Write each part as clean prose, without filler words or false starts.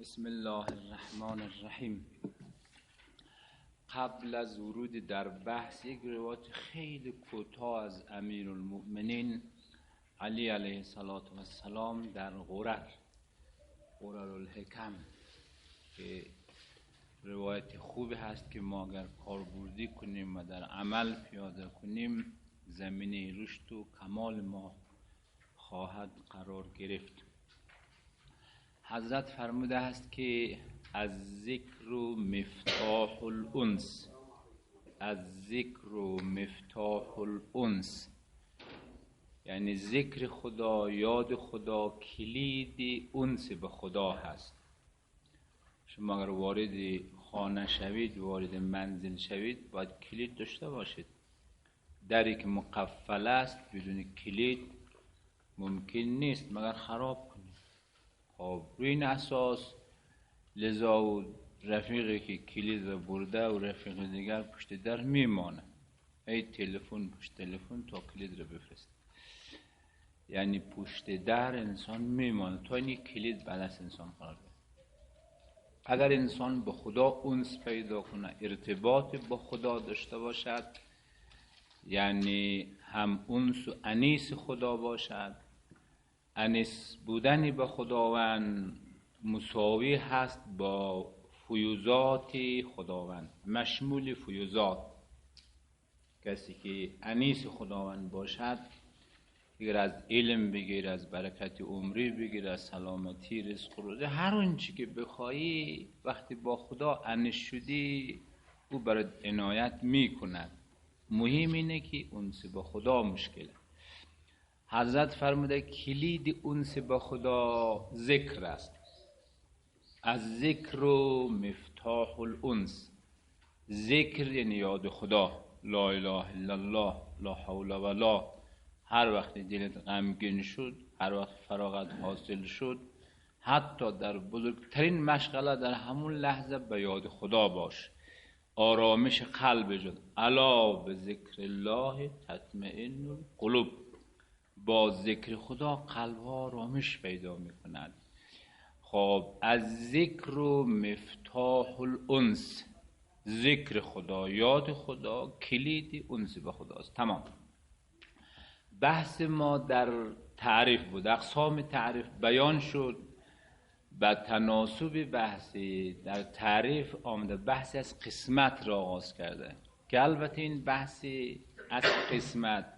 بسم الله الرحمن الرحیم. قبل از ورود در بحث یک روایت خیلی کوتاه از امیرالمؤمنین علی علیه السلام در غرر الحکم که روایت خوبی هست که ما اگر کاربردی کنیم و در عمل پیاده کنیم زمینه رشد و کمال ما خواهد قرار گرفت. حضرت فرموده است که از ذکر مفتاح الانس، از ذکر مفتاح الانس، یعنی ذکر خدا، یاد خدا کلید انس به خدا هست. شما اگر وارد خانه شوید، وارد منزل شوید، باید کلید داشته باشید. دری که مقفل است بدون کلید ممکن نیست مگر خراب کنید. خب روی این اساس لذا و رفیقی که کلید را برده و رفیق دیگر پشت در میمانه، ای تلفن پشت تلفن تا کلید را بفرست، یعنی پشت در انسان میمانه تا این کلید بعد از انسان قرار بده. اگر انسان به خدا انس پیدا کنه، ارتباط با خدا داشته باشد، یعنی هم انس و انیس خدا باشد. انیس بودن به خداوند مساوی هست با فیوزات خداوند، مشمول فیوزات. کسی که انیس خداوند باشد، بگیر از علم، بگیر از برکت عمری، بگیر از سلامتی، رزق و روزی، هر اون چی که بخوایی وقتی با خدا انیس شدی او برات عنایت میکند. مهم اینه که انس با خدا مشکله. حضرت فرموده کلید انس با خدا ذکر است. از ذکر و مفتاح الانس، ذکر یعنی یاد خدا، لا اله الا الله، لا حول ولا. هر وقت دلت غمگین شد، هر وقت فراغت حاصل شد، حتی در بزرگترین مشغله در همون لحظه به یاد خدا باش. آرامش قلب جد. الا به ذکر الله تطمئن القلوب. با ذکر خدا قلب ها آرامش پیدا می کند. خب از ذکر و مفتاح الانس، ذکر خدا، یاد خدا کلید انس به خداست. تمام. بحث ما در تعریف بود، اقسام تعریف بیان شد. به تناسب بحثی در تعریف آمده بحثی از قسمت را آغاز کرده که البته این بحثی از قسمت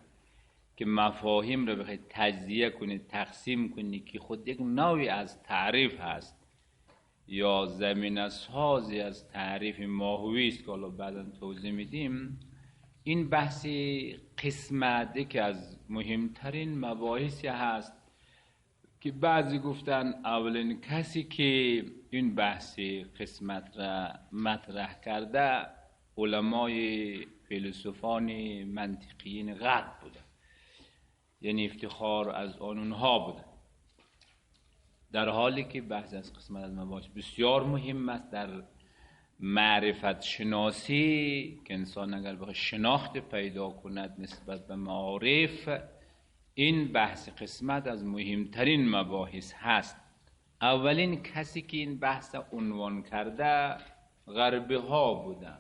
که مفاهیم را بخواید تجزیه کنید، تقسیم کنید، که خود یک نوعی از تعریف هست یا زمینه سازی از تعریف ماهوی است که حالا بعدا توضیح میدیم. این بحث قسمت که از مهمترین مباحثی هست که بعضی گفتن اولین کسی که این بحث قسمت را مطرح کرده علمای فیلسوفان منطقیین غرب بوده، یعنی افتخار از آنها بوده. در حالی که بحث از قسمت از مباحث بسیار مهم است در معرفت شناسی که انسان اگر بخواد شناخت پیدا کند نسبت به معارف، این بحث قسمت از مهمترین مباحث هست. اولین کسی که این بحث عنوان کرده غربی ها بودن،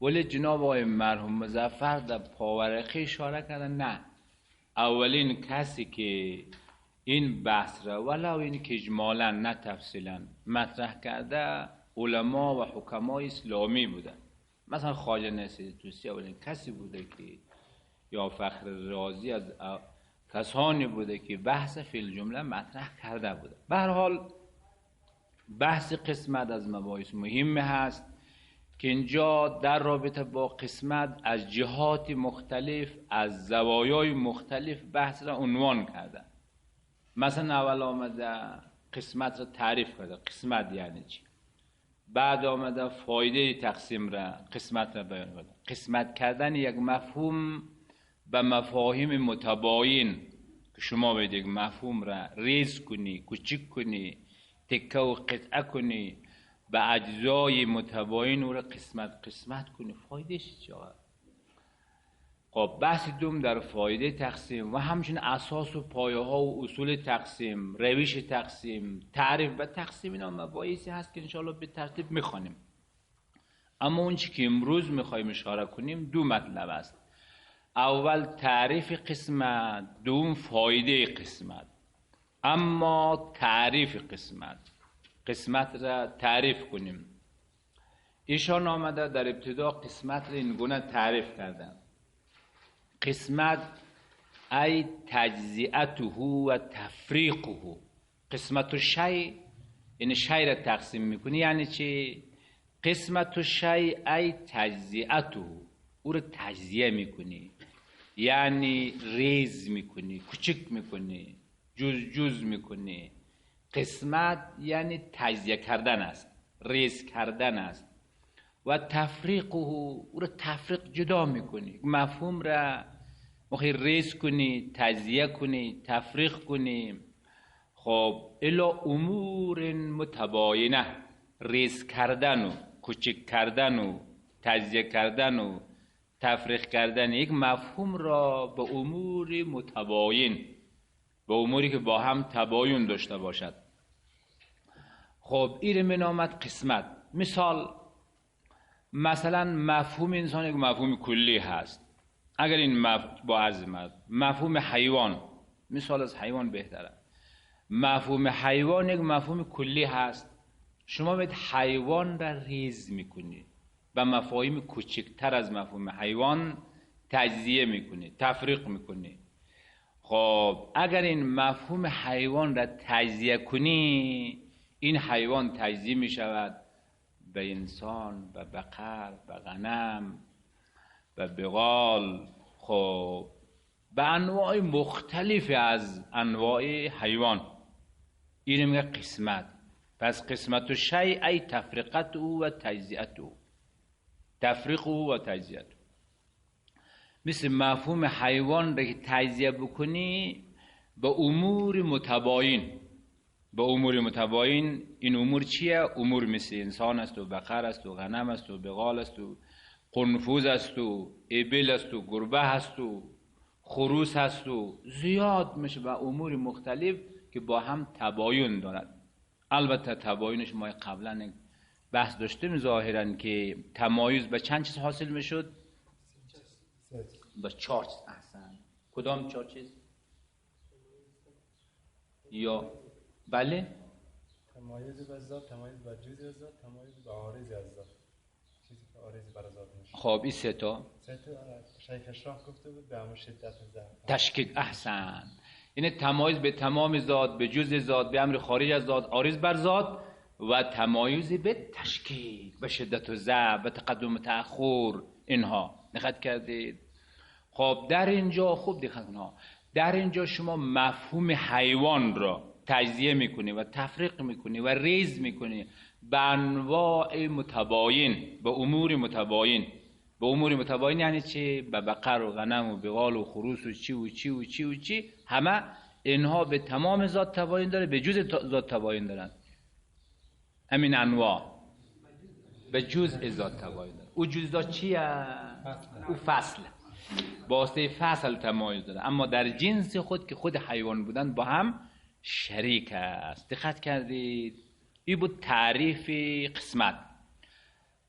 ولی جناب آقای مرحوم مظفر در پاورقی اشاره کردن نه، اولین کسی که این بحث را ولو این که اجمالا نه تفصیلا مطرح کرده علما و حکمای اسلامی بودن. مثلا خواجه نصیر طوسی اولین کسی بوده که، یا فخر رازی از کسانی بوده که بحث فی الجمله مطرح کرده بوده. به هر حال بحث قسمت از مباحث مهم هست که اینجا در رابطه با قسمت از جهات مختلف، از زوایای مختلف بحث را عنوان کرده. مثلا اول آمده قسمت را تعریف کرده، قسمت یعنی چی. بعد آمده فایده تقسیم را، قسمت را بیان کرده. قسمت کردن یک مفهوم به مفاهیم متباین که شما باید یک مفهوم را ریز کنی، کوچک کنی، تکه و قطعه کنی، به اجزای متباین او را قسمت کنی. فایدهش چی آقا؟ خب بحث دوم در فایده تقسیم و همچنین اساس و پایه ها و اصول تقسیم، روش تقسیم، تعریف و تقسیم، اینا مباحثی هست که انشاءالله به ترتیب میخوانیم. اما اون چی که امروز میخوایم اشاره کنیم دو مطلب است. اول تعریف قسمت، دوم فایده قسمت. اما تعریف قسمت را تعریف کنیم. ایشان آمده در ابتدا قسمت را این گونه تعریف کردن: قسمت ای تجزیته و تفریقه. قسمت الشیء، این شیء را تقسیم میکنی. یعنی چی؟ قسمت الشیء ای تجزیته، او را تجزیه میکنی، یعنی ریز میکنی، کوچک میکنی، جز میکنی. قسمت یعنی تجزیه کردن است، ریز کردن است. و تفریقه، او را تفریق جدا میکنی، مفهوم را مخی ریز کنی، تجزیه کنی، تفریق کنی. خب الی امور متباینه، ریز کردن و کوچک کردن و تجزیه کردن و تفریق کردن یک مفهوم را به امور متباین، به اموری که با هم تباین داشته باشد. خب این من آمد قسمت. مثلا مفهوم انسان یک مفهوم کلی هست. اگر این با عظمت مفهوم حیوان، مثال از حیوان بهتره. مفهوم حیوان یک مفهوم کلی هست. شما باید حیوان را ریز میکنی، به مفاهیم کوچکتر از مفهوم حیوان تجزیه میکنی، تفریق میکنی. خب اگر این مفهوم حیوان را تجزیه کنی، این حیوان تجزیه میشود به انسان، به بقر، به غنم، به بغال، خب به انواع مختلف از انواع حیوان. این میگه قسمت. پس قسمت الشیء ای تفریقته و تجزیته، تفریقه و تجزیته. مثل مفهوم حیوان را که تجزیه بکنی به امور متباین. به امور متباین، این امور چیه؟ امور مثل انسان است و بقر است و غنم است و بغال است و قنفوذ است و ابل است و گربه است و خروس است و زیاد میشه به امور مختلف که با هم تباین دارد. البته تباینش ما قبلا بحث داشتیم ظاهرا که تمایز به چند چیز حاصل میشد؟ به 4 چیز. احسن. کدام 4 چیز؟ یا بله؟ تمایز به ذات، تمایز به جزء ذات، تمایز به عارض از ذات، چیزی که عارض بر ذات میشه. خب این 3 تا شیخ اشراف گفته بود به همون شدت ضعف تشکیک. احسن. یعنی تمایز به تمام ذات، به جزء ذات، به امر خارج از ذات، عارض بر ذات، و تمایز به تشکیک، به شدت و ضعف، به تقدم و تأخر. اینها دقت کردید؟ خب در اینجا خوب دقت کنید، در اینجا شما مفهوم حیوان را تجزیه میکنی و تفریق میکنی و ریز میکنی به انواع متباین، به امور متباین. به امور متباین یعنی چی؟ به بقر و غنم و بغال و خروس و چی و چی و چی و چی. همه اینها به تمام ذات تباین داره، به جزء ذات تباین دارن. همین انواع به جزء ذات تباین داره. او جزء چیه؟ او فصل، واسطه فصل تمایز داره. اما در جنس خود که خود حیوان بودن با هم شریک است. دقت کردید؟ این بود تعریف قسمت.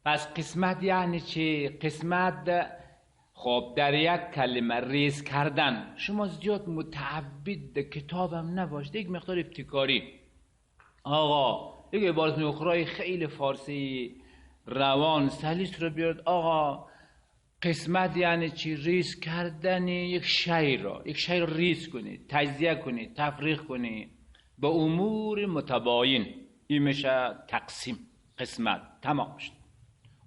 پس قسمت یعنی چی؟ قسمت خب در یک کلمه ریز کردن. شما زیاد متعبد کتابم نباشید، یک مقدار ابتکاری. آقا یک عبارت اخرای خیلی فارسی روان سلیس رو بیارد. آقا قسمت یعنی چی؟ ریز کردن یک شی را ریز کنی، تجزیه کنی، تفریق کنی به امور متباین. این میشه تقسیم، قسمت. تمام شد.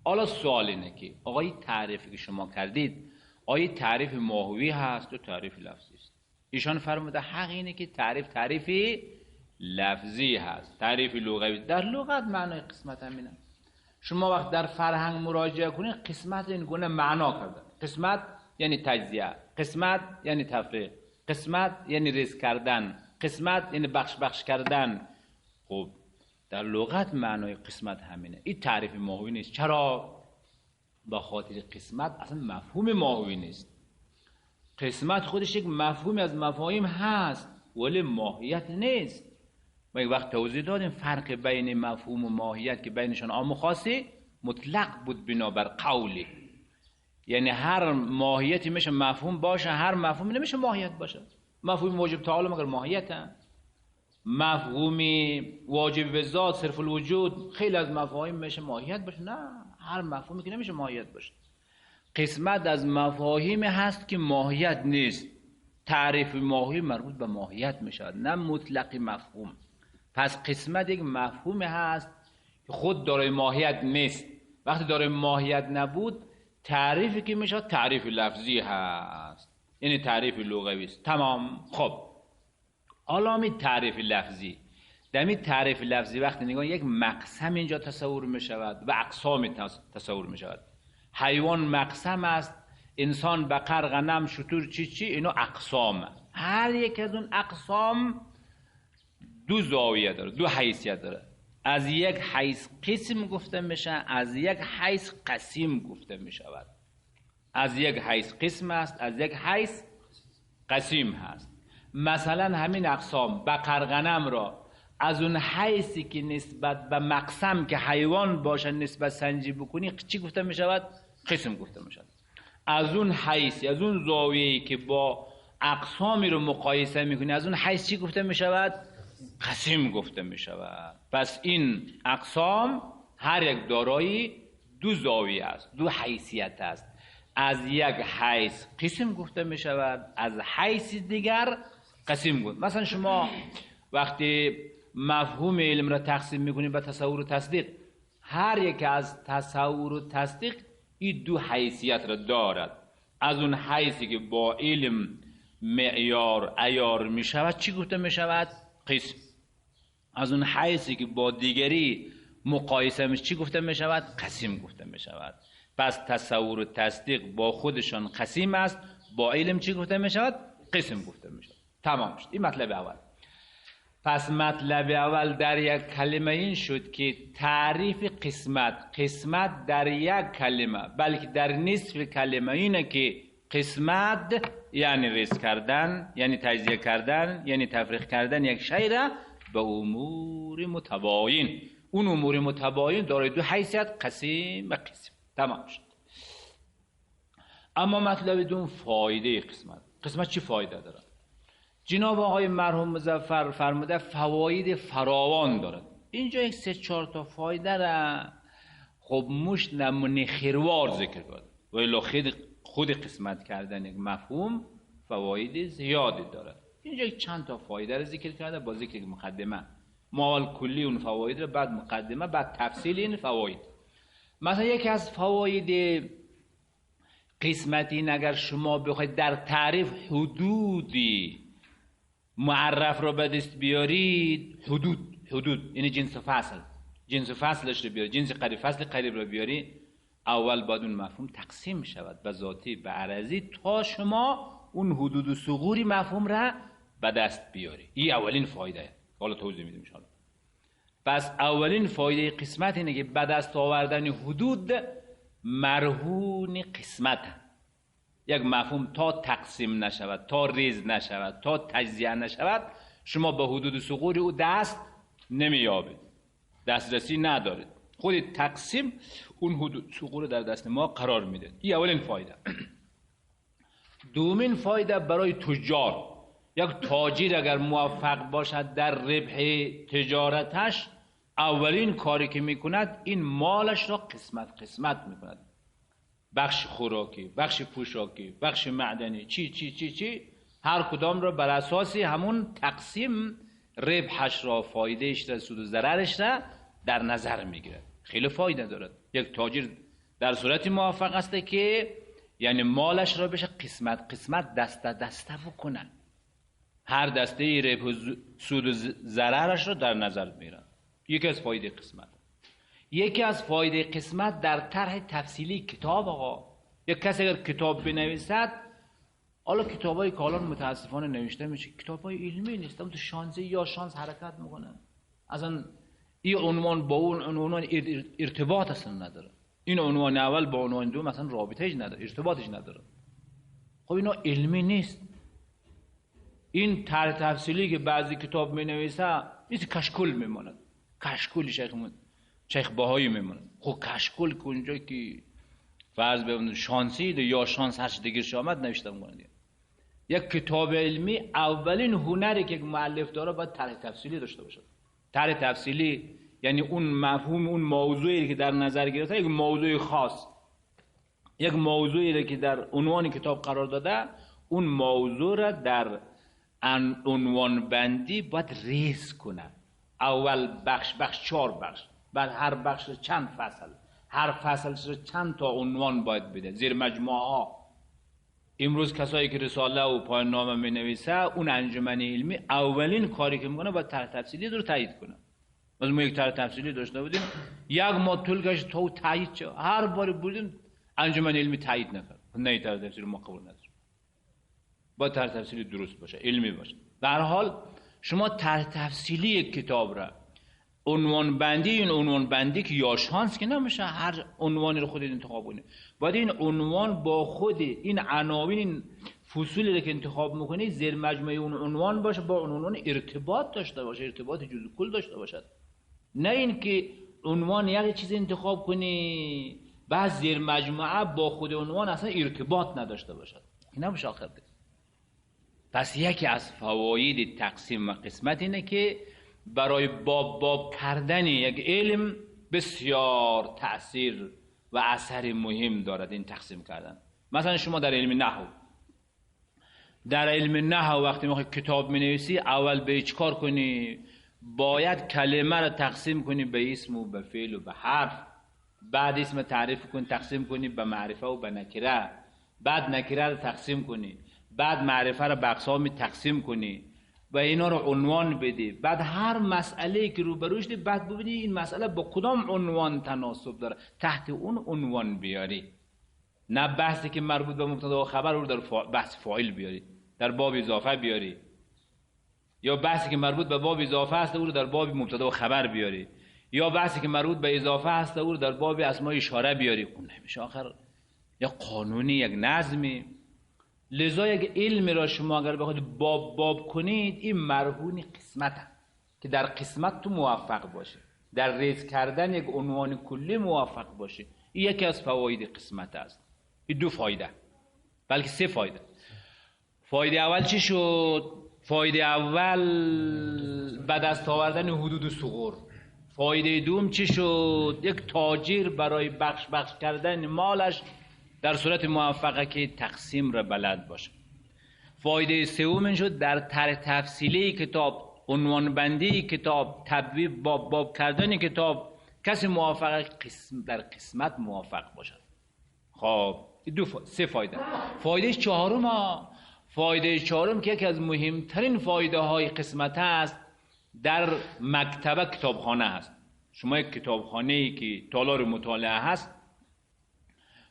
حالا سوال اینه که آقای تعریفی که شما کردید آیا تعریف ماهوی هست و تعریف لفظی است؟ ایشان فرموده حق اینه که تعریف لفظی هست، تعریف لغوی. در لغت معنای قسمت همینه. شما وقت در فرهنگ مراجعه کنید قسمت این گونه معنا کرده. قسمت یعنی تجزیه، قسمت یعنی تفریق، قسمت یعنی ریز کردن، قسمت یعنی بخش کردن. خب در لغت معنای قسمت همینه. این تعریف ماهوی نیست. چرا؟ با خاطر قسمت اصلا مفهوم ماهوی نیست. قسمت خودش یک مفهومی از مفاهیم هست ولی ماهیت نیست. ما یک وقت توضیح دادیم فرق بین مفهوم و ماهیت که بینشان عام و خاصی مطلق بود بنابر قولی، یعنی هر ماهیتی میشه مفهوم باشه، هر مفهومی نمیشه ماهیت باشه. مفهوم واجب تعالی مگر ماهیت هم؟ مفهومی واجب به ذات صرف الوجود خیلی از مفاهیم میشه ماهیت باشه؟ نه، هر مفهومی که نمیشه ماهیت باشه. قسمت از مفاهیم هست که ماهیت نیست. تعریف ماهی مربوط به ماهیت میشود، نه مطلق مفهوم. پس قسمت یک مفهوم هست که خود دارای ماهیت نیست. وقتی دارای ماهیت نبود تعریفی که میشه تعریف لفظی هست، یعنی تعریف لغوی است. تمام. خب حالا می تعریف لفظی، در می تعریف لفظی وقتی نگاه یک مقسم اینجا تصور میشود و اقسام تصور میشود. حیوان مقسم است، انسان، بقر، غنم، شتر، چی اینو اقسام. هر یک از اون اقسام دو زاویه داره، دو حیثیت داره. از یک حیث قسم گفته میشه، از یک حیث قسیم گفته میشود. از یک حیث قسم است، از یک حیث قسیم هست. مثلا همین اقسام بقر، غنم را از اون حیثی که نسبت به مقسم که حیوان باشه نسبت سنجی بکنی چی گفته میشود؟ قسم گفته میشود. از اون حیث، از اون زاویه‌ای که با اقسامی رو مقایسه میکنی از اون حیث چی گفته میشود؟ قسیم گفته میشود. پس این اقسام هر یک دارای دو زاویه است، دو حیثیت است. از یک حیث قسم گفته میشود، از حیث دیگر قسیم گفت. مثلا شما وقتی مفهوم علم را تقسیم میکنید به تصور و تصدیق، هر یک از تصور و تصدیق این دو حیثیت را دارد. از اون حیثی که با علم معیار عیار میشود چی گفته میشود؟ قسم. از اون حیثی که با دیگری مقایسه میشه چی گفته میشود؟ قسیم گفته میشود. پس تصور و تصدیق با خودشان قسیم است، با علم چی گفته میشود؟ قسم گفته میشود. تمام شد. این مطلب اول. پس مطلب اول در یک کلمه این شد که تعریف قسمت در یک کلمه بلکه در نصف کلمه اینه که قسمت یعنی ریز کردن، یعنی تجزیه کردن، یعنی تفریق کردن یک شی را به امور متباین. اون امور متباین دارای دو حیثیت، قسیم و قسم. تمام شد. اما مطلب دوم فایده قسمت چی فایده داره؟ جناب آقای مرحوم مظفر فرموده فواید فراوان دارد. اینجا یک 3-4 تا فایده را خب مش نمونه خیروار ذکر کرد. ولی خود قسمت کردن یک مفهوم فواید زیادی دارد. اینجا یک چند تا فایده را ذکر کرده با ذکر مقدمه. ما اول کلی اون فواید را، بعد مقدمه، بعد تفصیل این فواید. مثلا یکی از فواید قسمتی این اگر شما بخواید در تعریف حدودی معرف را به دست بیارید، حدود یعنی جنس فصلش رو بیارید، جنس قریب فصل قریب رو بیارید، اول باید اون مفهوم تقسیم شود به ذاتی به عرضی تا شما اون حدود و ثغور مفهوم را به دست بیاری. این اولین فایده. حالا توضیح میدم ان شاء الله. پس اولین فایده قسمت اینه که به دست آوردن حدود مرهون قسمت. یک مفهوم تا تقسیم نشود، تا ریز نشود، تا تجزیه نشود، شما به حدود ثغور او دست نمییابید، دسترسی ندارید. خود تقسیم اون حدود ثغور در دست ما قرار میده. این اولین فایده. دومین فایده برای تجار، یک تاجر اگر موفق باشد در ربح تجارتش، اولین کاری که میکند این مالش را قسمت میکند. بخش خوراکی، بخش پوشاکی، بخش معدنی، چی هر کدام را بر اساس همون تقسیم ربحش را، فایدهش را، سود و ضررش را در نظر میگیره. خیلی فایده دارد. یک تاجر در صورتی موفق است که یعنی مالش را بشه قسمت دسته بکنه. هر دسته ربح و سود و ضررش را در نظر میگیره. یکی از فایده قسمت. یکی از فایده قسمت در طرح تفصیلی کتاب. آقا یک کسی اگر کتاب بنویسد، حالا کتابای که الان متاسفانه نوشته میشه کتابای علمی نیست، تو شانزی یا شانس حرکت میکنن، اصلا این عنوان با اون عنوان ارتباط اصلا نداره. این عنوان اول با عنوان دوم مثلا رابطه‌اش نداره، ارتباطش نداره. خب اینا علمی نیست. این طرح تفصیلی که بعضی کتاب می نویسه مثل کشکول میماند. کشکول شیخ بهایی میماند. خب کشکول که اونجا که فرض ببینید شانسی یا شانس هر چی دیگه آمد نوشته میکنه. یک کتاب علمی اولین هنری که یک مؤلف داره باید طرح تفصیلی داشته باشه. طرح تفصیلی یعنی اون مفهوم، اون موضوعی که در نظر گرفته، یک موضوع خاص، یک موضوعی که در عنوان کتاب قرار داده، اون موضوع را در عنوان بندی باید ریز کنه. اول بخش 4 بخش، بعد هر بخش چند فصل، هر فصل چند تا عنوان باید بده، زیر مجموعه ها. امروز کسایی که رساله و پایان نامه می نویسه، اون انجمن علمی اولین کاری که میکنه باید طرح تفصیلی رو تایید کنه. ما یک طرح تفصیلی داشته بودیم، یک ماه طول کشید تا تایید شه. هر بار بودیم انجمن علمی تایید نکرد. نه طرح تفصیلی ما قبول نداریم. با طرح تفصیلی درست باشه، علمی باشه. در حال شما طرح تفصیلی یک کتاب را عنوان بندی، این عنوان بندی که یا شانس که نمیشه هر عنوانی رو خودت انتخاب کنی. باید این عنوان با خود این عناوین، این فصولی که انتخاب میکنی زیر مجموعه اون عنوان باشه، با اون عنوان ارتباط داشته باشه، ارتباط جزء کل داشته باشد. نه این که عنوان یک چیز انتخاب کنی بعد زیر مجموعه با خود عنوان اصلا ارتباط نداشته باشد. این نمیشه آخر. پس یکی از فواید تقسیم و قسمت اینه که برای باب کردن یک علم بسیار تأثیر و اثر مهم دارد این تقسیم کردن. مثلا شما در علم نحو وقتی میخوای کتاب مینویسی، اول به چه کار کنی؟ باید کلمه را تقسیم کنی به اسم و به فعل و به حرف، بعد اسم تعریف کنی تقسیم کنی به معرفه و به نکره، بعد نکره را تقسیم کنی، بعد معرفه را به اقسام تقسیم کنی و اینا رو عنوان بدی. بعد هر مسئله که روبروش دی بعد ببینی این مسئله با کدام عنوان تناسب داره، تحت اون عنوان بیاری. نه بحثی که مربوط به مبتدا و خبر رو در بحث فاعل بیاری، در باب اضافه بیاری، یا بحثی که مربوط به باب اضافه است او رو در باب مبتدا و خبر بیاری، یا بحثی که مربوط به اضافه است او رو در باب اسماء اشاره بیاری. اون نمیشه آخر یا قانونی، یک نظمی. لذا یک علم را شما اگر بخواید باب کنید، این مرهون قسمت که در قسمت تو موفق باشه، در ریز کردن یک عنوان کلی موفق باشه. این یکی از فواید قسمت است. این 2 فایده، بلکه 3 فایده. فایده اول چی شد؟ فایده اول به دست آوردن حدود صغور. فایده دوم چی شد؟ یک تاجر برای بخش کردن مالش در صورت موفقه که تقسیم را بلد باشه. فایده سوم شد در طرح تفصیلی کتاب، عنوان بندی کتاب، تبویب باب کردن کتاب، کسی موفقه در قسمت موفق باشد. خب 3 فایده. فایده چهارم که یکی از مهمترین فایده های قسمت است، در مکتبه کتابخانه است. شما یک کتابخانه‌ای که تالار مطالعه هست،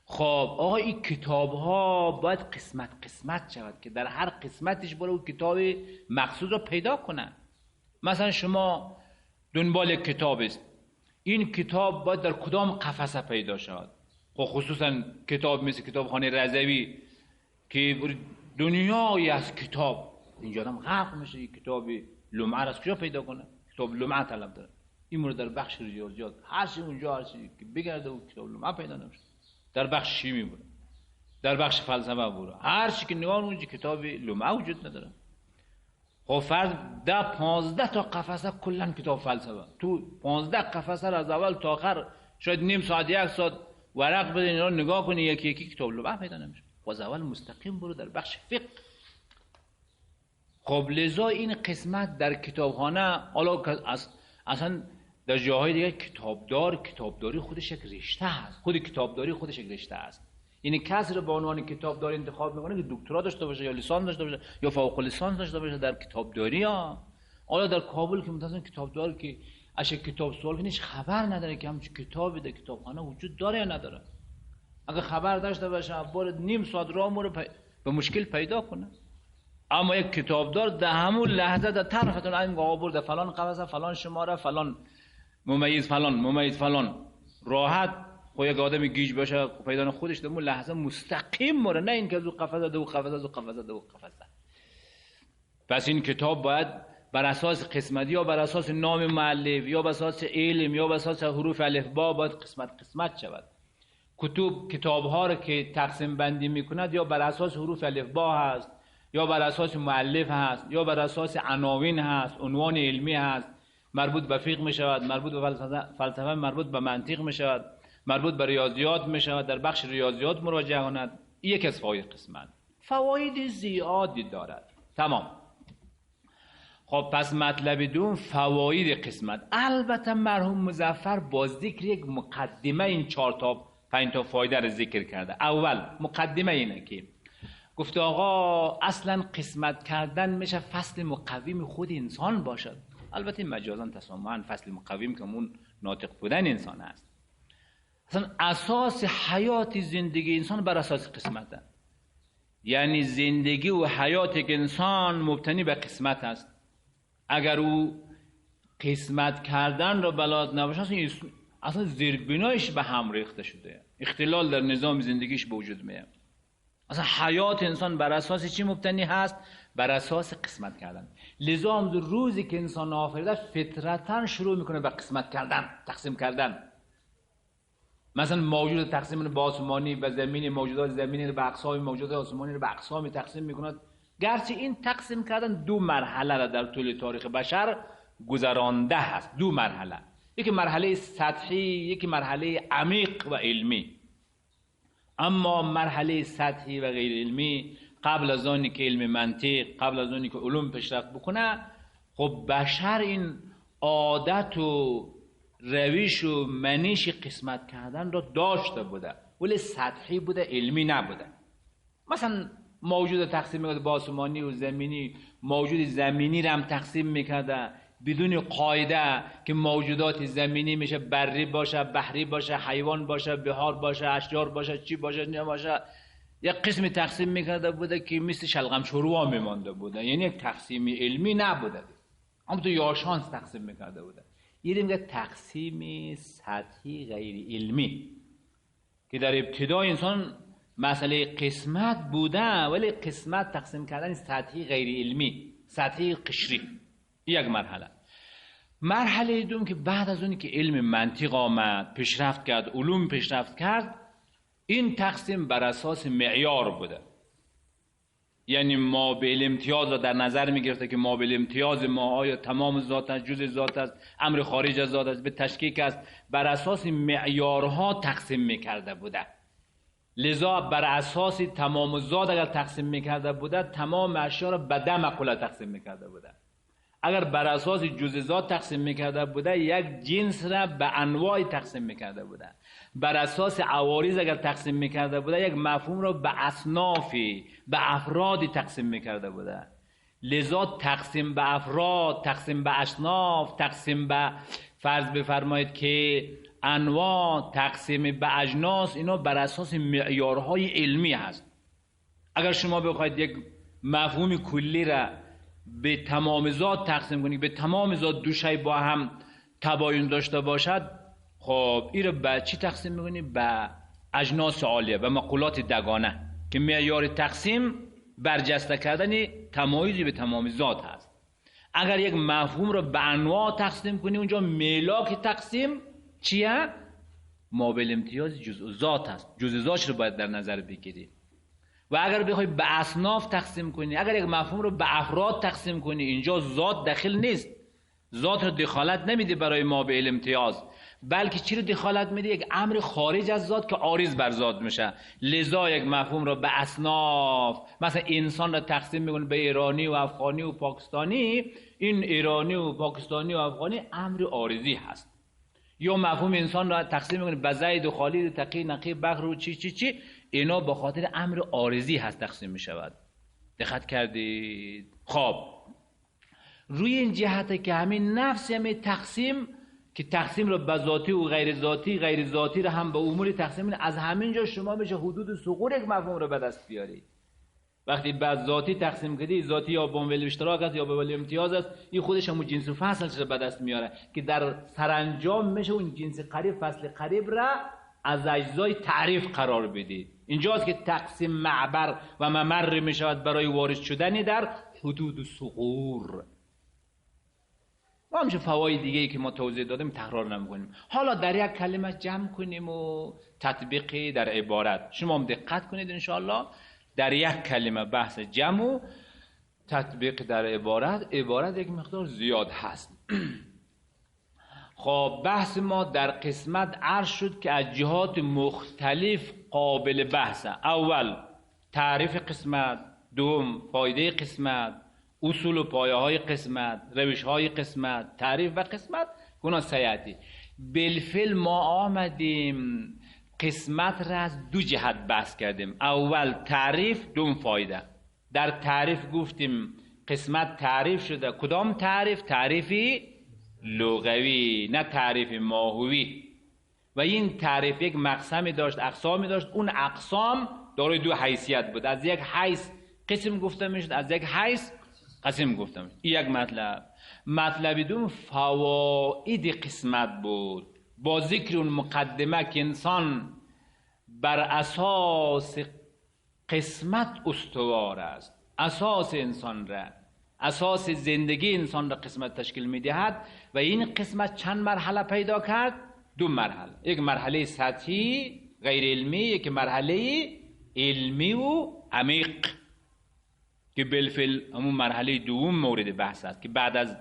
خب آقا این کتاب ها باید قسمت شود که در هر قسمتش برای اون کتاب مقصود را پیدا کنن. مثلا شما دنبال یک کتاب است، این کتاب باید در کدام قفسه پیدا شود. خب خصوصا کتاب مثل کتابخانه رضوی که دنیایی از کتاب، اینجا آدم غرق میشه. این کتاب لمعه را از کجا پیدا کنه؟ کتاب لمعه طلب داره. این مورد در بخش ریاضیات هر چی اونجا هر چی که بگرده و کتاب لمعه پیدا نمیشه. در بخش شیمی بوده، در بخش فلسفه بوده، هر چی که نگاه اونجا کتاب لمعه وجود نداره. خب فرض 15 تا قفسه کلا کتاب فلسفه، تو 15 قفسه را از اول تا آخر شاید نیم ساعت 1 ساعت ورق بدین اینا نگاه کنی، یکی کتاب لمعه پیدا نمیشه. از اول مستقیم برو در بخش فقه. خب لذا این قسمت در کتابخانه، حالا اصلا در جاهای دیگه کتابداری خودش یک رشته است. خود کتابداری خودش یک رشته است. یعنی کسی رو به عنوان کتابدار انتخاب میکنه که دکترا داشته باشه یا لیسانس داشته باشه یا فوق لیسانس داشته باشه در کتابداری ها. حالا در کابل که مثلا کتابدار که اش کتاب سوال کنیش خبر نداره که همچین کتابی در کتابخانه وجود داره یا نداره. اگه خبر داشته باشه بار نیم ساعت راه مورو به مشکل پیدا کنه. اما یک کتابدار در همون لحظه در طرفتون این آورده فلان قفسه، فلان شماره، فلان ممیز فلان راحت خب یک آدم گیج باشه پیدان خودش در اون لحظه مستقیم مره، نه این که از او قفس زده و قفس زده و قفس زده و قفس زده. پس این کتاب باید بر اساس قسمتی یا بر اساس نام مؤلف یا بر اساس علم یا بر اساس حروف الفبا باید قسمت شود. کتاب ها رو که تقسیم بندی میکند یا بر اساس حروف الفبا هست یا بر اساس مؤلف هست یا بر اساس عناوین هست، عنوان علمی هست، مربوط به فقه می شود، مربوط به فلسفه، مربوط به منطق می شود، مربوط به ریاضیات می شود، در بخش ریاضیات مراجعه کند. یک از فواید قسمت. فواید زیادی دارد. تمام. خب پس مطلب دوم فواید قسمت. البته مرحوم مظفر با ذکر یک مقدمه این 4 تا 5 تا فایده رو ذکر کرده. اول مقدمه اینه که گفته آقا اصلا قسمت کردن میشه فصل مقوم خود انسان باشد. البته مجازاً تسامحاً فصل مقوم که اون ناطق بودن انسان است. اصلا اساس حیات زندگی انسان بر اساس قسمت است. یعنی زندگی و حیات انسان مبتنی به قسمت است. اگر او قسمت کردن را بلد نباشه اصلا زیربنایش به هم ریخته شده، اختلال در نظام زندگیش به وجود میاد. اصلا حیات انسان بر اساس چی مبتنی هست؟ بر اساس قسمت کردن. لذا هم روزی که انسان آفریده فطرتاً شروع میکنه به قسمت کردن، تقسیم کردن. مثلا موجود تقسیم به آسمانی به زمینی، موجودات زمینی رو به اقسام، موجودات آسمانی رو به اقسام تقسیم میکند. گرچه این تقسیم کردن 2 مرحله را در طول تاریخ بشر گذرانده هست. 2 مرحله، یکی مرحله سطحی، یکی مرحله عمیق و علمی. اما مرحله سطحی و غیر علمی قبل از آنی که علم منطق، قبل از آنی که علوم پیشرفت بکنه، خب بشر این عادت و روش و منیش قسمت کردن را داشته بوده، ولی سطحی بوده، علمی نبوده. مثلا موجود تقسیم میکرده با آسمانی و زمینی، موجود زمینی را هم تقسیم میکرده بدون قاعده که موجودات زمینی میشه بری باشه، بحری باشه، حیوان باشه، بهار باشه، اشجار باشه، چی باشه نباشه. یک قسمی تقسیم میکرده بوده که مثل شلغم شروع میمانده بوده، یعنی یک تقسیم علمی نبوده، اما تو یاشانس تقسیم میکرده بوده. یه میگه تقسیم سطحی غیر علمی که در ابتدای انسان مسئله قسمت بوده، ولی قسمت تقسیم کردن سطحی غیر علمی، سطحی قشری. یک مرحله. مرحله دوم که بعد از اونی که علم منطق آمد، پیشرفت کرد، علوم پیشرفت کرد، این تقسیم بر اساس معیار بوده. یعنی ما به امتیاز را در نظر میگرفته که ما به امتیاز ما آیا تمام ذات است، جزء ذات است، امر خارج از ذات است، به تشکیک است، بر اساس معیارها تقسیم میکرده بوده. لذا بر اساس تمام ذات اگر تقسیم میکرده بوده، تمام اشیا را به 10 مقوله تقسیم میکرده بوده. اگر بر اساس جزئیات تقسیم میکرده بوده، یک جنس را به انواع تقسیم میکرده بوده. بر اساس عوارض اگر تقسیم میکرده بوده، یک مفهوم را به اصنافی، به افرادی تقسیم میکرده بوده. لذا تقسیم به افراد، تقسیم به اصناف، تقسیم به فرض بفرمایید که انواع، تقسیم به اجناس، اینا بر اساس معیارهای علمی هست. اگر شما بخواید یک مفهوم کلی را به تمام ذات تقسیم کنید، به تمام ذات دو شی با هم تباین داشته باشد، خب این را به چی تقسیم میکنید؟ به اجناس عالیه، به مقولات دگانه که معیار تقسیم برجسته کردن تمایزی به تمام ذات هست. اگر یک مفهوم را به انواع تقسیم کنی، اونجا ملاک تقسیم چیه؟ ما بالامتیاز جزء ذات هست، جزء ذاتش رو باید در نظر بگیری. و اگر بخوای به اصناف تقسیم کنی، اگر یک مفهوم رو به افراد تقسیم کنی، اینجا ذات داخل نیست. ذات رو دخالت نمیده برای ما به امتیاز، بلکه چی رو دخالت میده؟ یک امر خارج از ذات که عارض بر ذات میشه. لذا یک مفهوم رو به اصناف، مثلا انسان رو تقسیم میکنه به ایرانی و افغانی و پاکستانی، این ایرانی و پاکستانی و افغانی امر عارضی هست. یا مفهوم انسان را تقسیم میکنه به زید و خالد و تقی نقی بقر و چی، اینا به خاطر امر عارضی هست تقسیم میشود. دقت کردید؟ خب روی این جهته که همین نفس همین تقسیم، که تقسیم را به ذاتی و غیر ذاتی، غیر ذاتی را هم به امور تقسیم میکنه، از همینجا شما میشه حدود ثغور یک مفهوم را به دست بیارید. وقتی بعد ذاتی تقسیم کردی، ذاتی یا به عنوان اشتراک است یا به عنوان امتیاز است، این خودش هم جنس و فصل را به دست میاره که در سرانجام میشه اون جنس قریب، فصل قریب را از اجزای تعریف قرار بدید. اینجاست که تقسیم معبر و ممر می شود برای وارد شدن در حدود و ثغور. و همچه فواید دیگه ای که ما توضیح دادیم تکرار نمی‌کنیم. حالا در یک کلمه جمع کنیم و تطبیقی در عبارت. شما هم دقت کنید انشاءالله در یک کلمه بحث جمع و تطبیق در عبارت یک مقدار زیاد هست. خب بحث ما در قسمت عرض شد که از جهات مختلف قابل بحثه. اول تعریف قسمت، دوم فایده قسمت، اصول و پایه های قسمت، روش های قسمت، تعریف و قسمت گناه سیاتی. بالفعل ما آمدیم قسمت را از دو جهت بحث کردیم. اول تعریف، دوم فایده. در تعریف گفتیم قسمت تعریف شده. کدام تعریف؟ تعریفی لغوی، نه تعریف ماهوی. و این تعریف یک مقسمی داشت، اقسامی داشت. اون اقسام دارای دو حیثیت بود. از یک حیث قسم گفته میشد، از یک حیث قسم گفته میشد. این یک مطلب دوم فواید قسمت بود، با ذکر اون مقدمه که انسان بر اساس قسمت استوار است. اساس انسان را، اساس زندگی انسان را قسمت تشکیل میدهد. و این قسمت چند مرحله پیدا کرد؟ دو مرحله. یک مرحله سطحی غیر علمی، یک مرحله علمی و عمیق که بالفعل همون مرحله دوم مورد بحث است که بعد از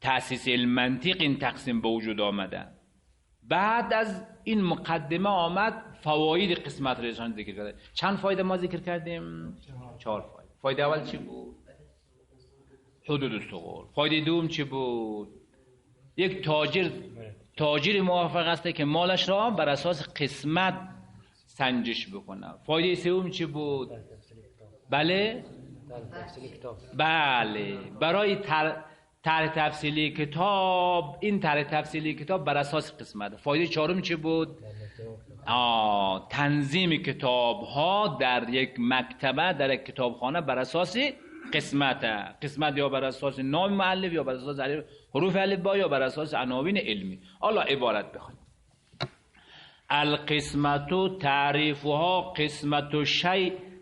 تأسیس علم منطق این تقسیم به وجود آمده. بعد از این مقدمه آمد فواید قسمت را ایشان ذکر کرده. چند فایده ما ذکر کردیم؟ 4 فایده. فایده اول چی بود؟ حدود الثغور. فایده دوم چی بود؟ یک تاجر موافق است که مالش را بر اساس قسمت سنجش بکنه. فایده سوم چی بود؟ بله برای طرح تفصیلی کتاب، این طرح تفصیلی کتاب بر اساس قسمت. فایده چهارم چی بود؟ تنظیم کتاب ها در یک مکتبه، در یک کتابخانه بر اساس قسمت یا بر اساس نام مؤلف یا بر اساس حروف الفبا یا بر اساس عناوین علمی. حالا عبارت بخونید. القسمت تعریفها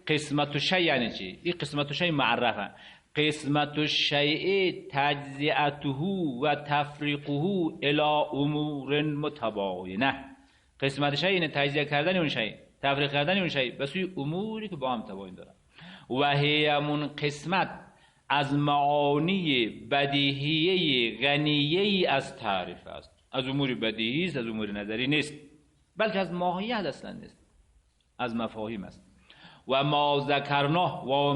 قسمت شیء یعنی چی؟ این قسمت شیء معرفه. قسمت شیء تجزیته و تفریقه الی امور متباینه. قسمت شیء یعنی تجزیه کردن اون شیء، تفریق کردن اون شیء به سوی اموری که با هم تباین دارن. و هیمون قسمت از معانی بدیهیه غنیه از تعریف است. از امور بدیهی است، از امور نظری نیست، بلکه از ماهیت اصلا نیست، از مفاهیم است. و ما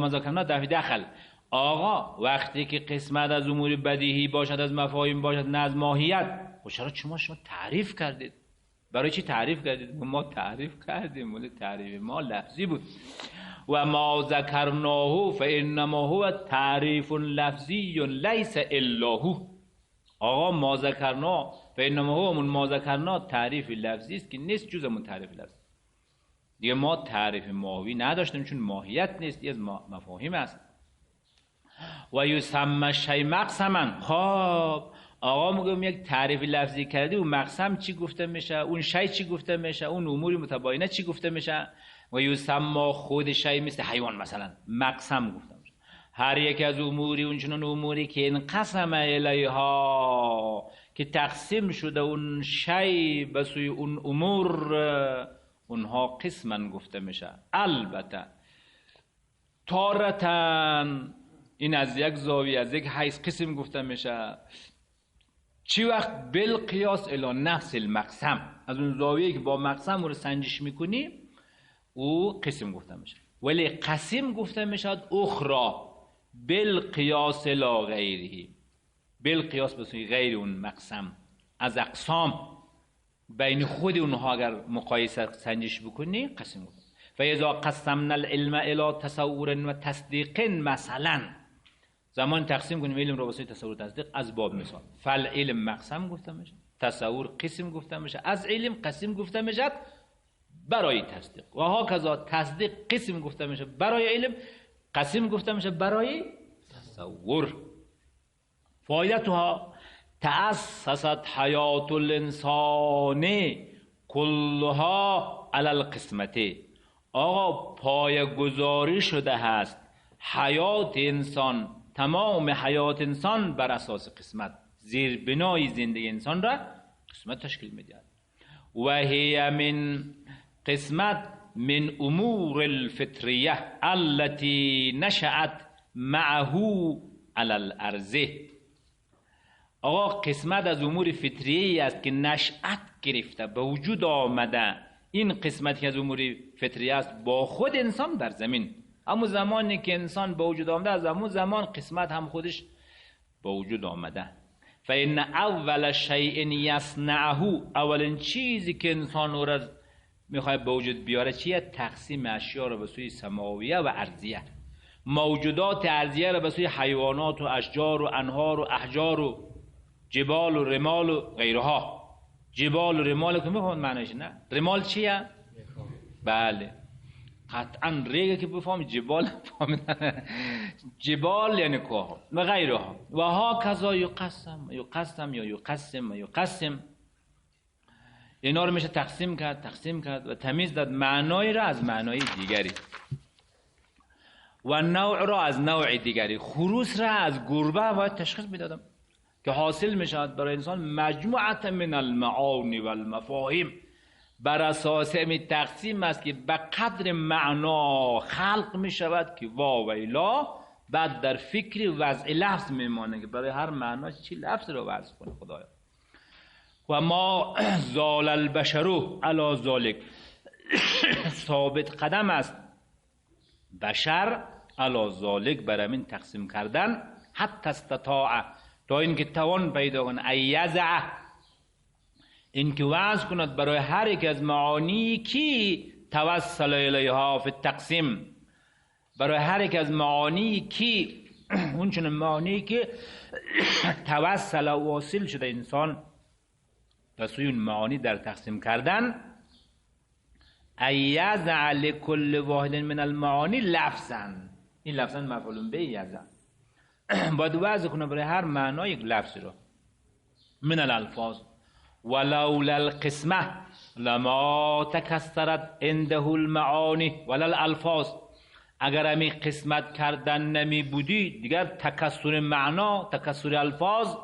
ذکرنا در داخل. آقا وقتی که قسمت از امور بدیهی باشد، از مفاهیم باشد، نه از ماهیت، خب چرا شما تعریف کردید؟ برای چی تعریف کردید؟ ما تعریف کردیم، ولی تعریف ما لفظی بود. و ما ذکرناه فانما هو تعریف لفظی لیس الا هو. آقا ما ذکرنا فانما هو، من ما ذکرنا تعریف لفظی است که نیست جز من تعریف لفظی. دیگه ما تعریف ماهوی نداشتیم چون ماهیت نیست، از مفاهیم است. و یسمى شیء مقسما. خب آقا میگم یک تعریف لفظی کردی، اون مقسم چی گفته میشه؟ اون شیء چی گفته میشه؟ اون امور متباینه چی گفته میشه؟ و یسمى خود شیء مثل حیوان مثلا مقسم گفته میشه. هر یک از اموری، اون چنان اموری که انقسم الیها، که تقسیم شده اون شیء به سوی اون امور، اونها قسما گفته میشه. البته تارتن این از یک زاویه، از یک حیث قسم گفته میشه. چی وقت؟ بالقیاس الی نفس المقسم، از اون زاویه که با مقسم رو سنجش میکنی او قسم گفته میشه. ولی قسم گفته میشد اخرى بالقیاس الی غیره، بالقیاس به سوی غیر اون مقسم. از اقسام بین خود اونها اگر مقایسه سنجش بکنی قسم گفته. فاذا قسمنا العلم الی تصور و تصدیق، مثلا زمان تقسیم کنیم علم رو واسه تصور و تصدیق، از باب مثال فالعلم مقسم گفته میشه، تصور قسم گفته میشه، از علم قسم گفته میشه برای تصدیق، و هاکذا تصدیق قسم گفته میشه برای علم، قسم گفته میشه برای تصور. فایدتها تأسست حیات الانسان کلها علی القسمت. آقا پایه‌گذاری شده هست حیات انسان، تمام حیات انسان بر اساس قسمت. زیربنای زندگی انسان را قسمت تشکیل می‌دهد. و هی من قسمت من امور الفطریه التي نشأت معه علی الارض. آقا قسمت از امور فطریه است که نشأت گرفته، به وجود آمده. این قسمت که از امور فطریه است با خود انسان در زمین، اما زمانی که انسان به وجود آمده، از همون زمان قسمت هم خودش به وجود آمده. فإن اول شیء یصنعه، اولین چیزی که انسان او را میخواد به وجود بیاره چیه؟ تقسیم اشیا را به سوی سماویه و ارضیه. موجودات ارضیه را به سوی حیوانات و اشجار و انهار و احجار و جبال و رمال و غیرها. جبال و رمال که میفهمید معنیش؟ نه رمال چیه؟ بله قطعا ریگه که بفهمید، جبال فهمیدن. جبال یعنی کوه و غیرها. و ها کذا یقسم یا یقسم. اینا رو میشه تقسیم کرد و تمیز داد معنای را از معنای دیگری و نوع را از نوع دیگری. خروس را از گربه باید تشخیص میدادم که حاصل میشود برای انسان مجموعه من المعانی و المفاهیم. بر اساس این تقسیم است که به قدر معنا خلق میشود که واویلا، بعد در فکر وضع لفظ میمانه که برای هر معنا چی لفظ رو وضع کنه خدایا. و ما زال البشر علی ذلک، ثابت قدم است بشر علی ذلک، بر همین تقسیم کردن، حتی استطاع، تا اینکه توان پیدا کنه، ایزع، این که وضع کند برای هر یک از معانی کی توسل الیها فی التقسیم، برای هر یک از معانی کی اون چنین معانی که توسل و واصل شده انسان به سوی اون معانی در تقسیم کردن، ایزع لکل واحد من المعانی لفظا. این لفظا مفعول به یزع، باید وضع کنه برای هر معنا یک لفظ رو. من الالفاظ ولولا القسمه لما تکثرت عنده المعانی ولا الالفاظ. اگر همی قسمت کردن نمی بودی دیگر تکثر معنا، تکثر الفاظ،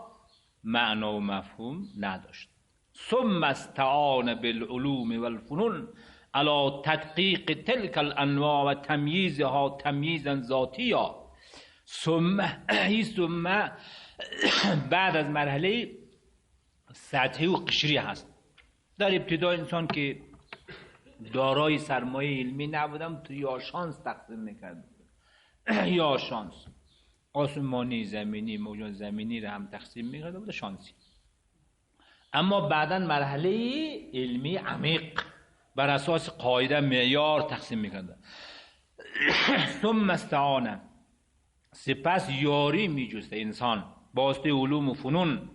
معنا و مفهوم نداشت. ثم استعان بالعلوم والفنون على تدقیق تلك الانواع و تمییزها تمییزا ذاتیا. ثم بعد از مرحله سطحی و قشری هست. در ابتدا انسان که دارای سرمایه علمی نبودم تو یا شانس تقسیم میکرد، یا شانس آسمانی زمینی موجود زمینی رو هم تقسیم میکرد بود شانسی. اما بعدا مرحله علمی عمیق بر اساس قاعده معیار تقسیم میکرد. ثم استعانه، سپس یاری میجوسته انسان باسته علوم و فنون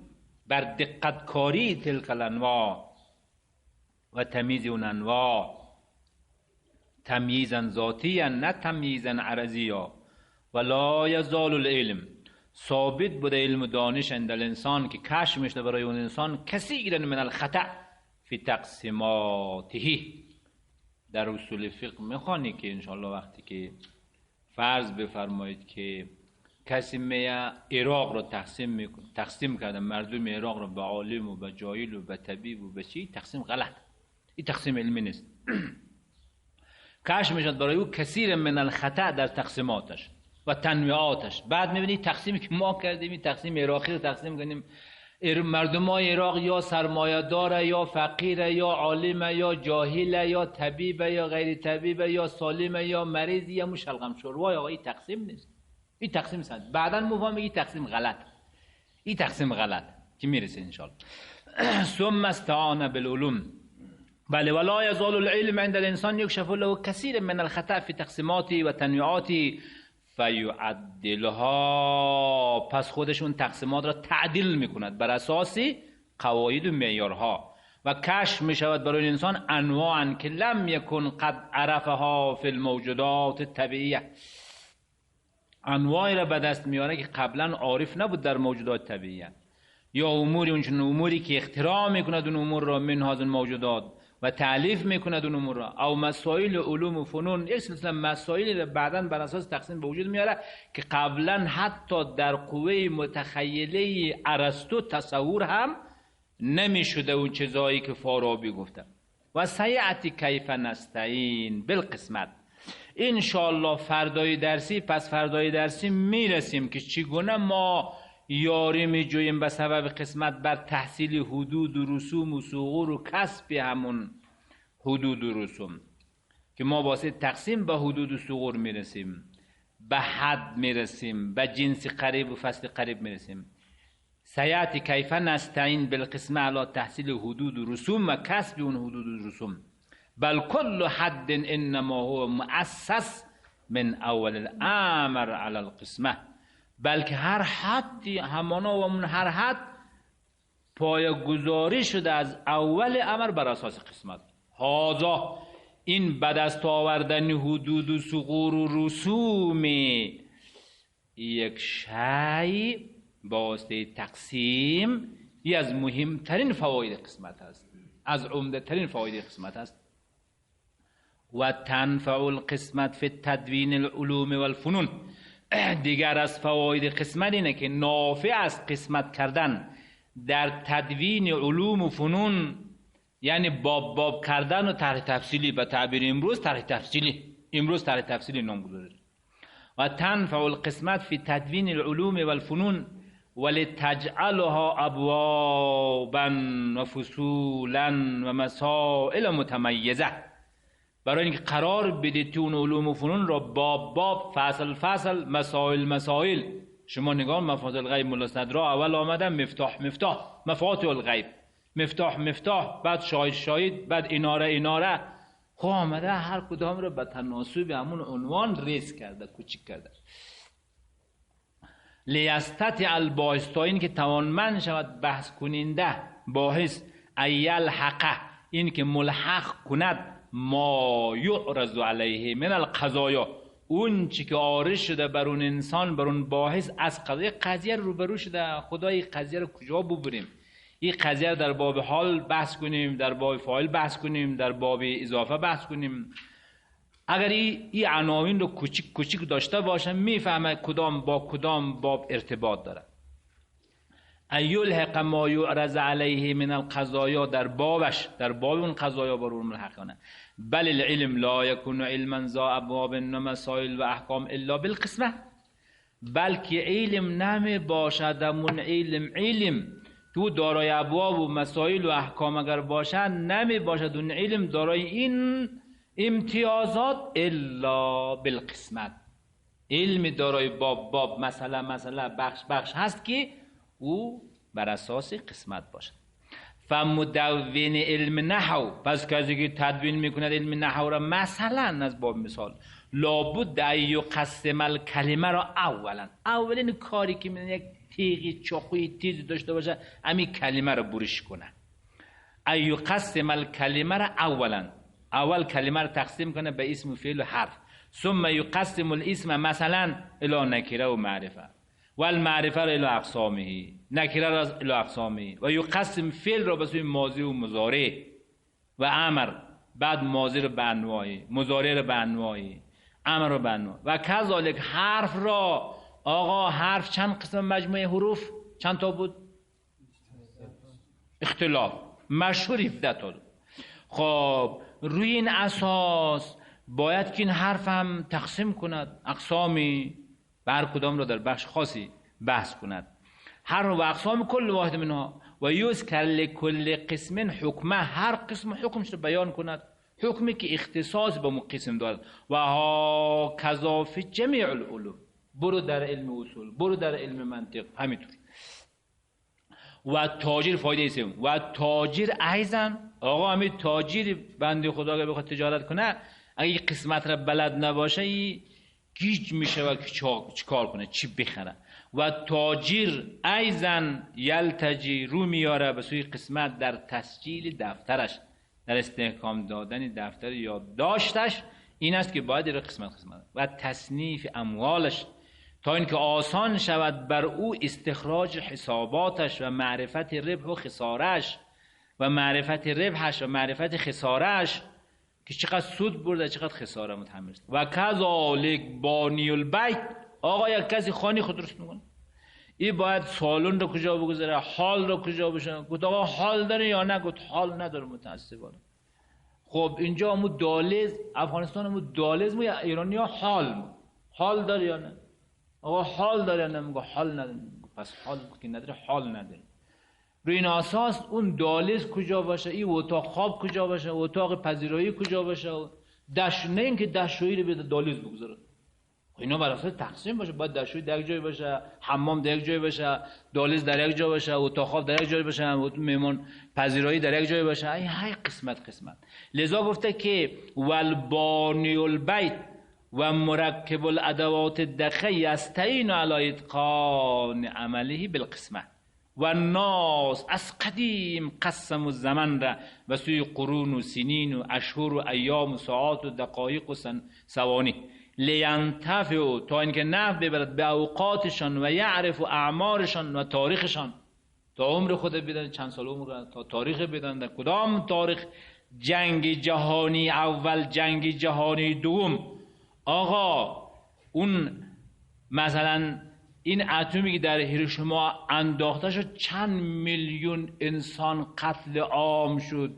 بر دقت کاری تلک الانواع و تمییز اون انواع، تمییزا ذاتیا نه تمییزا عرضیا. ولا یزال العلم، ثابت بوده علم و دانش عند الانسان که کشف میشه برای اون انسان کثیرا من الخطأ فی تقسیماته. در اصول فقه میخوانی که انشاءالله وقتی که فرض بفرمایید که کسی میه عراق رو تقسیم کرده، مردم عراق رو به عالم و به جاهل و به طبیب و به چی، تقسیم غلط، این تقسیم علمی نیست. کاش میشد برای او کثیر من الخطا در تقسیماتش و تنویعاتش. بعد میبینید تقسیمی که ما کردیم، این تقسیم عراقی رو تقسیم کنیم، مردمای عراق یا سرمایه داره یا فقیره یا عالمه یا جاهله یا طبیبه یا غیر طبیبه یا سالمه یا مریضی یا مشلغم شروع. آقا این تقسیم نیست، این تقسیم است. بعداً مفهوم این تقسیم غلط، این تقسیم غلط که میرسه انشاءالله. ثم استعان بالعلوم. بله ولا یزال العلم عند الانسان یکشف له کثیر من الخطا فی تقسیماتی و تنویعاتی فیعدلها، پس خودشون تقسیمات را تعدیل میکند بر اساس قواعد و معیارها و کشف میشود برای انسان انواعا که لم یکن قد عرفها فی الموجودات الطبیعیه، انواعی را به دست میاره که قبلا عارف نبود در موجودات طبیعیه، یا اموری اونچنین اموری که اختراع میکند اون امور را من هذه الموجودات و تعلیف میکند اون امور را، او مسائل علوم و فنون، یک سلسله مسائلی را بعداً بر اساس تقسیم به وجود میاره که قبلا حتی در قوه متخیله ارسطو تصور هم نمیشده اون چیزایی که فارابی گفته. و سیعتی کیف نستعین بالقسمت. انشاءالله فردای درسی میرسیم که چگونه ما یاری میجوییم به سبب قسمت بر تحصیل حدود و رسوم و ثغور و کسب همون حدود و رسوم، که ما واسه تقسیم به حدود و ثغور میرسیم، به حد میرسیم، به جنس قریب و فصل قریب میرسیم. سیعتی کیف نستعین بالقسمه علی تحصیل حدود و رسوم و کسب اون حدود و رسوم، بل کل حد انما هو مؤسس من اول الامر علی القسمه. بلکه هر حدی همانا و من هر حد پایه‌گذاری شده از اول امر بر اساس قسمت. هازا این به دست آوردن حدود و ثغور و رسوم یک شیء با واسطه تقسیم یکی از مهمترین فواید قسمت است، از عمده ترین فواید قسمت است. و تنفع القسمت فی تدوین العلوم والفنون. دیگر از فواید قسمت اینه که نافع است قسمت کردن در تدوین علوم و فنون، یعنی باب کردن و طرح تفصیلی، به تعبیر امروز طرح تفصیلی نامگذاری. و تنفع القسمت فی تدوین العلوم والفنون ولتجعلها ابوابا و فصولا و مسائل متمیزه. برای اینکه قرار بدید تو اون علوم و فنون را باب فصل مسائل. شما نگاه مفاتیح الغیب ملا صدرا اول آمده مفتاح مفاتیح الغیب، مفتاح، بعد شاهد، بعد اناره. خب آمده هر کدام رو به تناسب همون عنوان ریس کرده، کوچیک کرده. لیستطیع الباحث، تا این که توانمند شود بحث کننده باحث، ایل حقه، این که ملحق کند ما یعرض علیه من القضایا، اون چی که عارض شده بر اون انسان، بر اون باحث از قضیه روبرو شده. خدای قضیه رو کجا ببریم؟ این قضیه در باب حال بحث کنیم، در باب فاعل بحث کنیم، در باب اضافه بحث کنیم. اگر این عناوین رو کوچیک داشته باشه میفهمه کدام با کدام باب ارتباط داره. ایلحق ما یعرض علیه من القضایا، در باب اون قضایا بر اون ملحق کنه. بل العلم لا یکون علما ذا ابواب و مسائل و احکام الا بالقسمه. بلکه علم نمی باشد همون علم تو دارای ابواب و مسائل و احکام اگر باشد نمی باشد اون علم دارای این امتیازات الا بالقسمت. علم دارای باب مسئله بخش هست که او بر اساس قسمت باشد. فمدون علم نحو، پس کسی که تدوین میکند علم نحو را مثلا از باب مثال، لابد ان یقسم الکلمه را اولین کاری که میکنه یک تیغی چاقوی تیزی داشته باشه همین کلمه را برش کنه. ان یقسم الکلمه را اول کلمه را تقسیم کنه به اسم و فعل و حرف، ثم یقسم الاسم مثلا الی نکره و معرفه و المعرفه را الی اقسامه، نکره را الی اقسامه، و یقسم فعل را به سوی ماضی و مضارع و امر، بعد ماضی را به انواعی، مضارع را به انواعی، امر را به انواع. و کذالک حرف را، آقا حرف چند قسم مجموعه حروف چند تا بود؟ اختلاف مشهور 17 تا. خب روی این اساس باید که این حرف هم تقسیم کند اقسامی، بر کدام را در بخش خاصی بحث کند. هر و اقسام کل واحد منها و یذکر لکل قسم حکمه، هر قسم حکمش رو بیان کند، حکمی که اختصاص به قسم دارد. و ها کذا فی جمیع العلوم، برو در علم اصول، برو در علم منطق، همینطور. و تاجر فایده سوم، و تاجر ایضا، آقا همین تاجر بنده خدا که بخواد تجارت کنه اگه قسمت را بلد نباشه گیج میشه و چیکار کنه، چی بخره. و تاجر ایضا یلتجی، رو میاره به سوی قسمت در تسجیل دفترش، در استحکام دادن دفتر یادداشتش. این است که باید را قسمت و تصنیف اموالش، تا اینکه آسان شود بر او استخراج حساباتش و معرفت ربح و خسارش. و معرفت ربحش و معرفت خسارهش که چقدر سود برده چقدر خساره متحمل است. و کذالک بانی البیت، آقا یک کسی خانه خود درست میکنه، این باید سالن رو کجا بگذاره، حال رو کجا بشه. گفت آقا حال داره یا نه؟ گفت حال نداره متاسفانه. خب اینجا همون دالز، افغانستان همون دالز مو یا ایرانی ها حال داره یا نه؟ آقا حال داره یا نه؟ میگه حال نداره. پس حال که نداره حال نداره. روی این اساس اون دالز کجا باشه، این اتاق خواب کجا باشه، اتاق پذیرایی کجا باشه، نه اینکه دستشویی رو به دالز بگذاره. اینا بر اساس تقسیم باشه، باید دستشویی در یک جای باشه، حمام در یک جای باشه، دالز در یک جای باشه، اتاق خواب در یک جای باشه، مهمان پذیرایی در یک جای باشه. این های قسمت. لذا گفته که والبانی البیت و مرکب الادوات الدقیق یستعین علی اتقان عمله بالقسمه و الناس از قدیم قسم و زمان را و سوی قرون و سنین و اشهر و ایام و ساعات و دقایق و ثوانی لینتفعوا، تا اینکه نفع ببرد به اوقاتشان و یعرف اعمارشان و تاریخشان، تا عمر خود بدن چند سال عمر، تا تاریخ بدن در کدام تاریخ، جنگ جهانی اول، جنگ جهانی دوم. آقا اون مثلا این اتمی که در هیروشیما انداخته شد چند میلیون انسان قتل عام شد،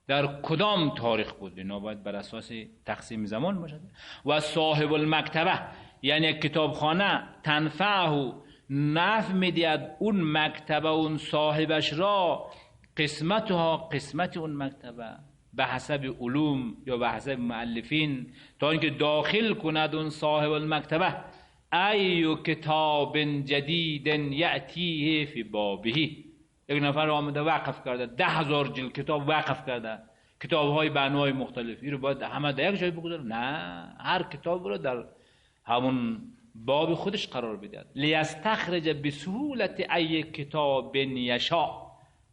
در کدام تاریخ بود؟ اینا باید بر اساس تقسیم زمان باشد. و صاحب المکتبه، یعنی کتابخانه، تنفعه نفع میدهد اون مکتبه اون صاحبش را، قسمتها قسمت اون مکتبه به حسب علوم یا به حسب مؤلفین، تا اینکه داخل کند اون صاحب المکتبه ای کتاب جدید یأتیه فی بابه. یک نفر آمده وقف کرده 10,000 جلد کتاب وقف کرده، کتاب های به انواع مختلف، این رو باید همه در یک جای بگذاره؟ نه، هر کتاب رو در همون باب خودش قرار بده. لیستخرج بسهولت ای کتاب یشاء،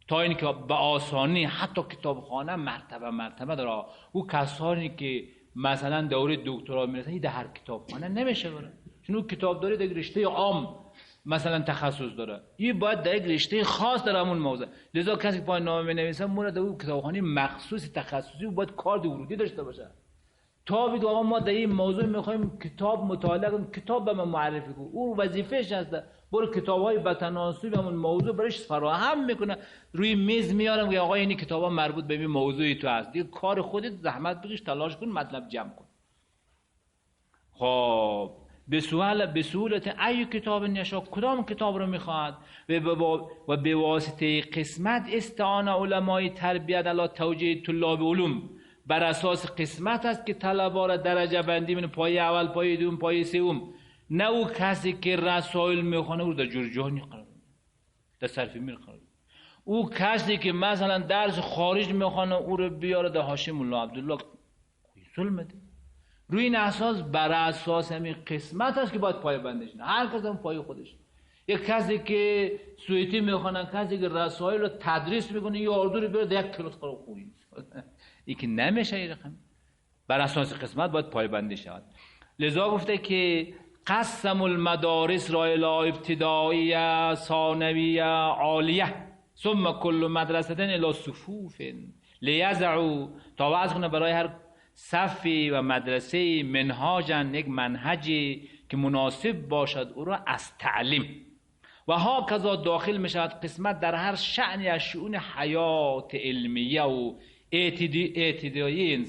تا اینکه به آسانی حتی کتابخانه مرتبه داره. او کسانی که مثلا دوره دکترا میرسن در هر کتابخانه نمیشه بره، چون او کتاب داره در رشته عام مثلا تخصص داره، این باید در یک رشته خاص در همون موضوع. لذا کسی که پایین نامه می‌نویسه مورد او کتابخانه مخصوص تخصصی و باید کارد ورودی داشته باشه. تا بگو آقا ما در این موضوع می‌خوایم کتاب مطالعه کنیم، کتاب به ما معرفی کن، او وظیفه‌اش هست برو کتاب‌های بتناسب همون موضوع برش فراهم میکنه، روی میز میارم که آقا این کتابا مربوط به این موضوعی تو هست، دیگه کار خودت زحمت بکش، تلاش کن، مطلب جمع کن. خب به سهولت ای کتاب نشا، کدام کتاب رو میخواد و به واسطه قسمت استعان علمای تربیت علی توجیه طلاب علوم، بر اساس قسمت است که طلبا را درجه بندی من پایه اول، پایه دوم، پایه سوم. نه او کسی که رسائل میخونه او در جرجانی قرار میده، در صرفی میر قرار میده. او کسی که مثلا درس خارج میخونه او رو بیاره در هاشم الله عبدالله ظلم ده. روی این اساس بر اساس همین قسمت است که باید پایه بندش نه، هر کس هم پایه خودش. یک کسی که سویتی میخونه، کسی که رسائل رو تدریس میکنه یا اردو رو بیاره در یک کلاس قرار خوری، این که نمیشه. این رقم بر اساس قسمت باید پایه بندی شود. لذا گفته که قسم المدارس را الی ابتدائیه، ثانویه، عالیه، ثم کل مدرسه الی صفوف لیضعوا، تا وضع کنه برای هر صفی و مدرسه منهاجن، یک منهجی که مناسب باشد او را از تعلیم. و ها کذا داخل می شود قسمت در هر شأنی از شؤون حیات علمیه و اعتدایی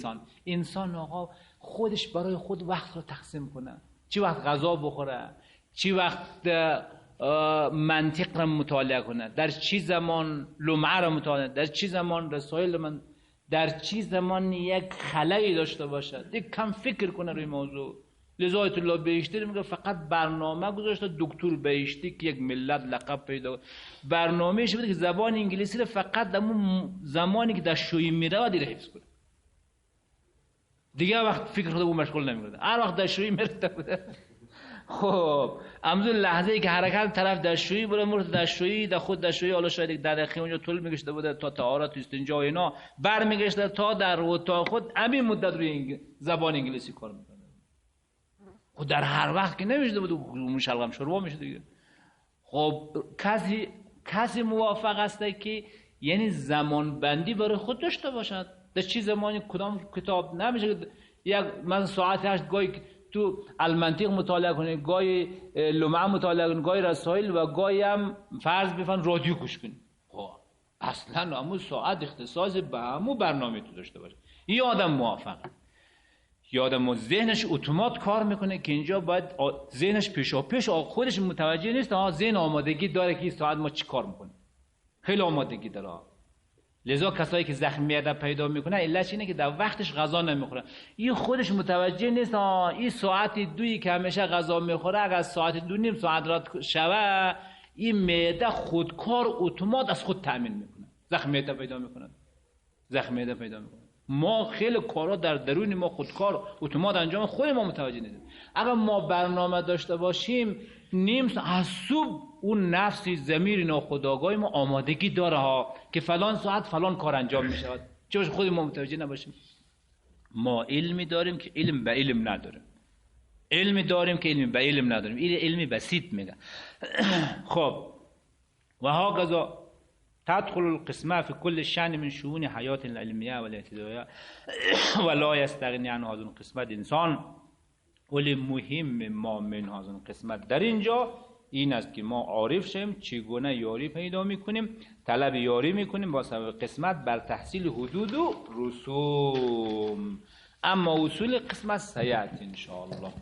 انسان آقا خودش برای خود وقت را تقسیم کنه، چی وقت غذا بخوره، چی وقت منطق را مطالعه کنه، در چی زمان لمعه را مطالعه، در چی زمان رسائل من، در چی زمان یک خلایی داشته باشد، یک کم فکر کنه روی موضوع. لذا آیت الله بهشتی میگه فقط برنامه گذاشته دکتر بهشتی که یک ملت لقب پیدا، برنامه‌اش بوده که زبان انگلیسی رو فقط در اون زمانی که در شوی میره و دیر حفظ کنه، دیگه وقت فکر خود او مشغول نمی‌کنه، هر وقت در شوی میرفته بوده. خب امروز لحظه‌ای که حرکت طرف دستشویی بره مورد دستشویی، در خود دستشویی حالا شاید 10 دقیقه اونجا طول می‌کشیده بوده تا طهارت استنجا و اینا، برمیگشته تا در اتاق خود همین مدت روی زبان انگلیسی کار می‌کنه. خب در هر وقت که نمی‌شده بود اون شلغم شوربا میشه دیگه. خب کسی موافق است که یعنی زمان بندی برای خود داشته باشد. در چی زمانی کدام کتاب نمیشه یک مثلا ساعت 8 گاهی تو المنطق مطالعه کنی، گاهی لمعه مطالعه کنی، گاهی رسائل و گاهی هم فرض بفن رادیو گوش کنی. خب اصلا همون ساعت اختصاص به همون برنامه تو داشته باشه. این آدم موفقه. یادم ذهنش اتومات کار میکنه که اینجا باید ذهنش پیش خودش متوجه نیست ذهن آمادگی داره که این ساعت ما چی کار میکنه. خیلی آمادگی داره. لذا کسایی که زخم معده پیدا میکنه علتش اینه که در وقتش غذا نمیخوره. این خودش متوجه نیست این ساعت 2 که همیشه غذا میخوره اگر ساعت 2 ساعت رات شوه این معده خودکار اتومات از خود تامین میکنه. زخم معده پیدا میکنه. ما خیلی کارا در درون ما خودکار اتومات انجام خود ما متوجه نیستیم. اگر ما برنامه داشته باشیم نیم از صبح اون نفسی ضمیر ناخودآگاه ما آمادگی داره که فلان ساعت فلان کار انجام می شود. چون خود ما متوجه نباشیم. ما علمی داریم که علم به علم نداریم. علمی داریم که علم به علم نداریم. این علمی بسیط میگه. خب و هكذا تدخل القسمة في كل شأن من شؤون حياة العلمية والاعتدائية ولا يستغني عن هذه القسمة انسان. ولی مهم ما من هذه القسمت در اینجا این است که ما عارف شیم چگونه یاری پیدا میکنیم، طلب یاری میکنیم با سبب قسمت بر تحصیل حدود و رسوم. اما اصول قسمت سیأتی ان شاء الله.